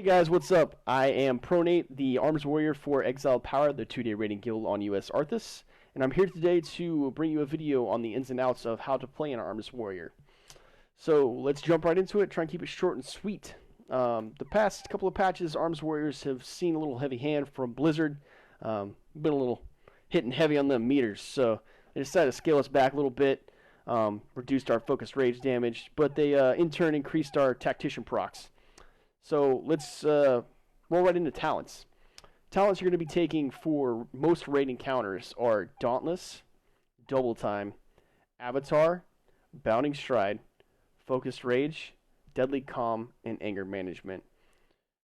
Guys, what's up? I am Pronate, the Arms Warrior for Exiled Power, the 2-day raiding guild on US Arthas, and I'm here today to bring you a video on the ins and outs of how to play an Arms Warrior. So let's jump right into it, try and keep it short and sweet. The past couple of patches, Arms Warriors have seen a little heavy hand from Blizzard, been a little hitting heavy on the meters, so they decided to scale us back a little bit, reduced our focused rage damage, but they in turn increased our tactician procs. So let's roll right into talents. Talents you're going to be taking for most raid encounters are Dauntless, Double Time, Avatar, Bounding Stride, Focused Rage, Deadly Calm, and Anger Management.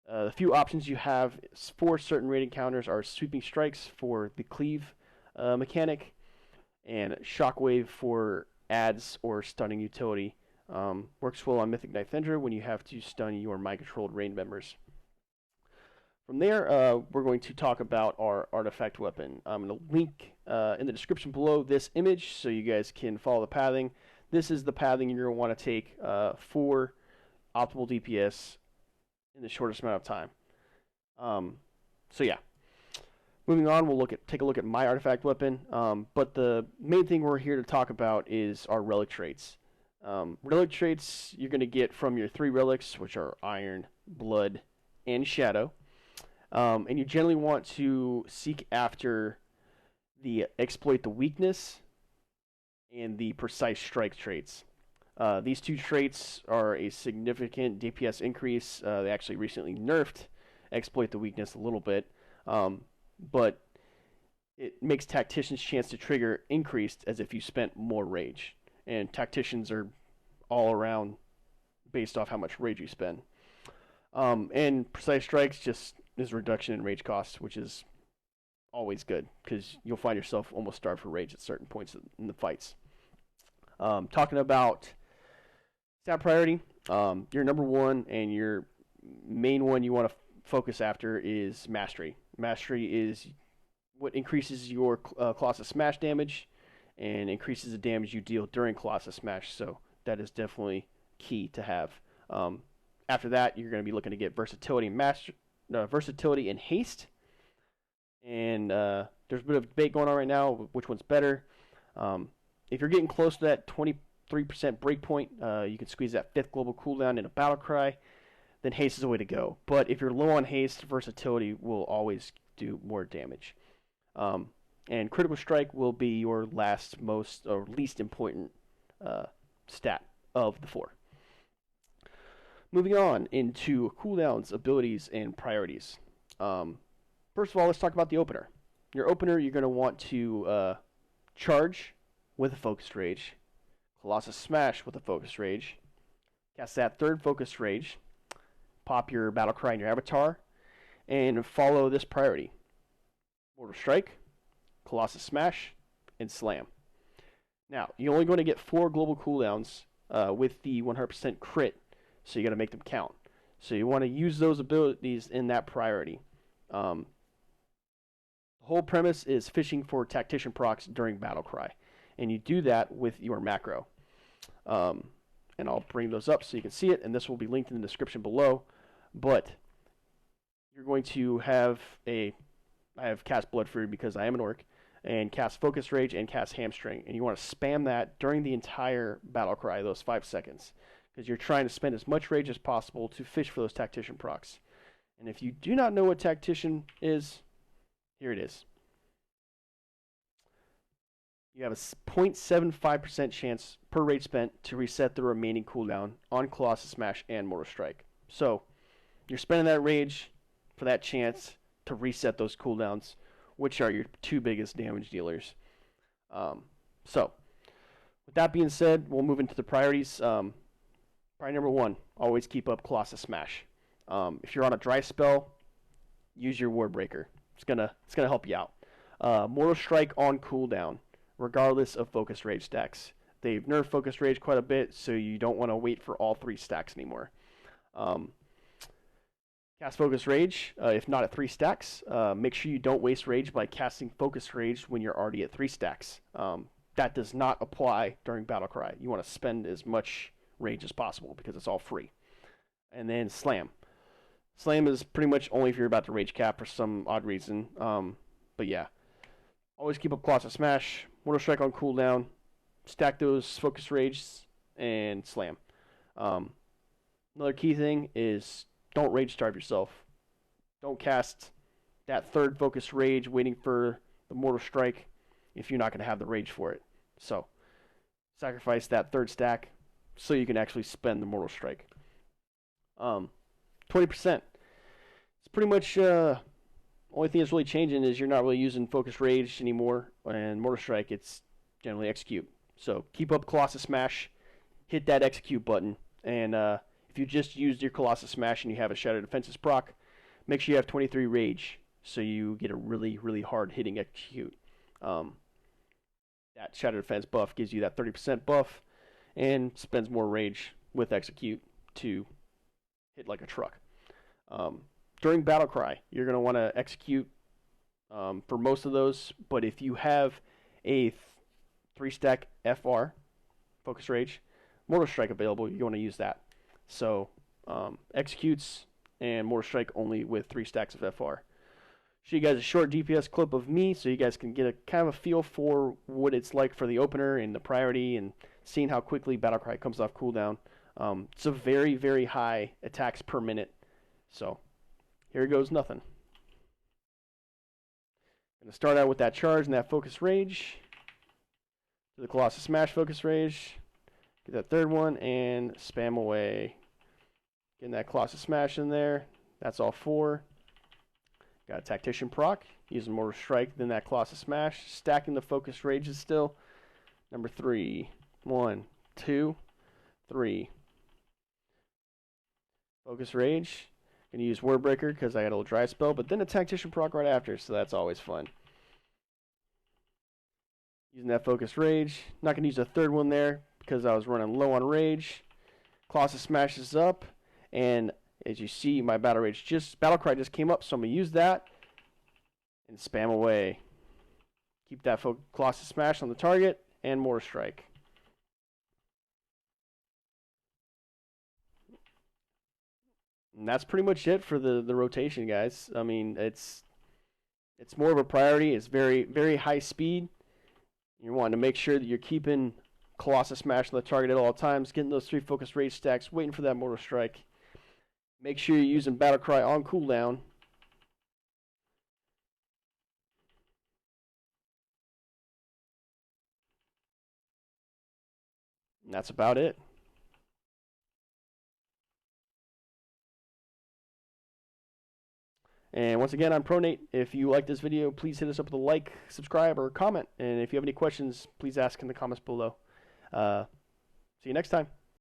The few options you have for certain raid encounters are Sweeping Strikes for the Cleave mechanic, and Shockwave for adds or stunning utility. Works well on Mythic Knight Thendra when you have to stun your mind-controlled raid members. From there, we're going to talk about our artifact weapon. I'm going to link in the description below this image so you guys can follow the pathing. This is the pathing you're going to want to take for optimal DPS in the shortest amount of time. So yeah. Moving on, we'll take a look at my artifact weapon. But the main thing we're here to talk about is our relic traits. Relic traits you're going to get from your 3 relics, which are Iron, Blood, and Shadow. And you generally want to seek after the Exploit the Weakness and the Precise Strike traits. These 2 traits are a significant DPS increase. They actually recently nerfed Exploit the Weakness a little bit, but it makes Tactician's chance to trigger increased as if you spent more Rage. And Tacticians are all around based off how much rage you spend. And Precise Strikes just is a reduction in rage costs, which is always good because you'll find yourself almost starved for rage at certain points in the fights. Talking about stat priority, your number 1 and your main one you want to focus after is Mastery. Mastery is what increases your Colossus smash damage and increases the damage you deal during Colossus Smash, so that is definitely key to have. After that, you're going to be looking to get Versatility and Haste, and there's a bit of debate going on right now which one's better. If you're getting close to that 23% breakpoint, you can squeeze that 5th global cooldown in a battle cry, then Haste is the way to go. But if you're low on Haste, Versatility will always do more damage. And Critical Strike will be your least important stat of the 4. Moving on into cooldowns, abilities, and priorities. First of all, let's talk about the opener. Your opener, you're going to want to charge with a Focused Rage, Colossus Smash with a Focused Rage, cast that 3rd Focused Rage, pop your Battle Cry in your Avatar, and follow this priority. Mortal Strike, Colossus Smash, and Slam. Now, you're only going to get 4 global cooldowns with the 100% crit, so you got to make them count. So you want to use those abilities in that priority. The whole premise is fishing for Tactician procs during Battle Cry, and you do that with your macro. And I'll bring those up so you can see it, and this will be linked in the description below. But you're going to have I have cast Blood Fury because I am an orc, and cast Focus Rage and cast Hamstring. And you want to spam that during the entire battle cry, those 5 seconds, because you're trying to spend as much rage as possible to fish for those Tactician procs. And if you do not know what Tactician is, here it is. You have a 0.75% chance per rage spent to reset the remaining cooldown on Colossus Smash and Mortal Strike. So you're spending that rage for that chance to reset those cooldowns, which are your 2 biggest damage dealers. So, with that being said, we'll move into the priorities. Priority number 1, always keep up Colossus Smash. If you're on a dry spell, use your Ward Breaker. It's gonna help you out. Mortal Strike on cooldown, regardless of Focus Rage stacks. They've nerfed Focus Rage quite a bit, so you don't want to wait for all 3 stacks anymore. Cast Focus Rage, if not at 3 stacks. Make sure you don't waste Rage by casting Focus Rage when you're already at 3 stacks. That does not apply during Battle Cry. You want to spend as much Rage as possible because it's all free. And then Slam. Slam is pretty much only if you're about to rage cap for some odd reason. But yeah, always keep up Colossus Smash, Mortal Strike on cooldown, stack those Focus Rages, and slam. Another key thing is don't rage starve yourself. Don't cast that third Focus Rage waiting for the Mortal Strike if you're not going to have the rage for it. So sacrifice that third stack so you can actually spend the Mortal Strike. 20%. It's pretty much only thing that's really changing is you're not really using Focus Rage anymore, and Mortal Strike, it's generally Execute. So keep up Colossus Smash, hit that Execute button, and if you just used your Colossus Smash and you have a Shadow Defenses proc, make sure you have 23 Rage so you get a really, really hard hitting Execute. That Shadow Defense buff gives you that 30% buff and spends more Rage with Execute to hit like a truck. During Battle Cry, you're going to want to Execute for most of those, but if you have a 3-stack FR, Focus Rage, Mortal Strike available, you want to use that. So Executes and Mortal Strike only with 3 stacks of FR. Show you guys a short DPS clip of me so you guys can get a kind of a feel for what it's like for the opener and the priority and seeing how quickly Battle Cry comes off cooldown. It's a very, very high attacks per minute. So here goes nothing. Going to start out with that charge and that Focus Rage. To the Colossus Smash Focus Rage. Get that third one and spam away. Getting that Colossus Smash in there. That's all 4. Got a Tactician proc. Using Mortal Strike, then that Colossus Smash. Stacking the Focus Rages still. Number 3. 1, 2, 3. Focus Rage. Gonna use Wordbreaker because I got a little dry spell, but then a Tactician proc right after, so that's always fun. Using that Focus Rage. Not gonna use a third one there because I was running low on Rage. Colossus smashes up, and as you see, my Battle Cry just came up, so I'm gonna use that and spam away. Keep that Colossus Smash on the target and Mortal Strike. And that's pretty much it for the rotation, guys. I mean, it's more of a priority. It's very, very high speed. You want to make sure that you're keeping Colossus Smash on the target at all times, getting those 3 Focus Rage stacks, waiting for that Mortal Strike. Make sure you're using Battle Cry on cooldown. And that's about it. And once again, I'm Pronate. If you like this video, please hit us up with a like, subscribe, or comment. And if you have any questions, please ask in the comments below. See you next time.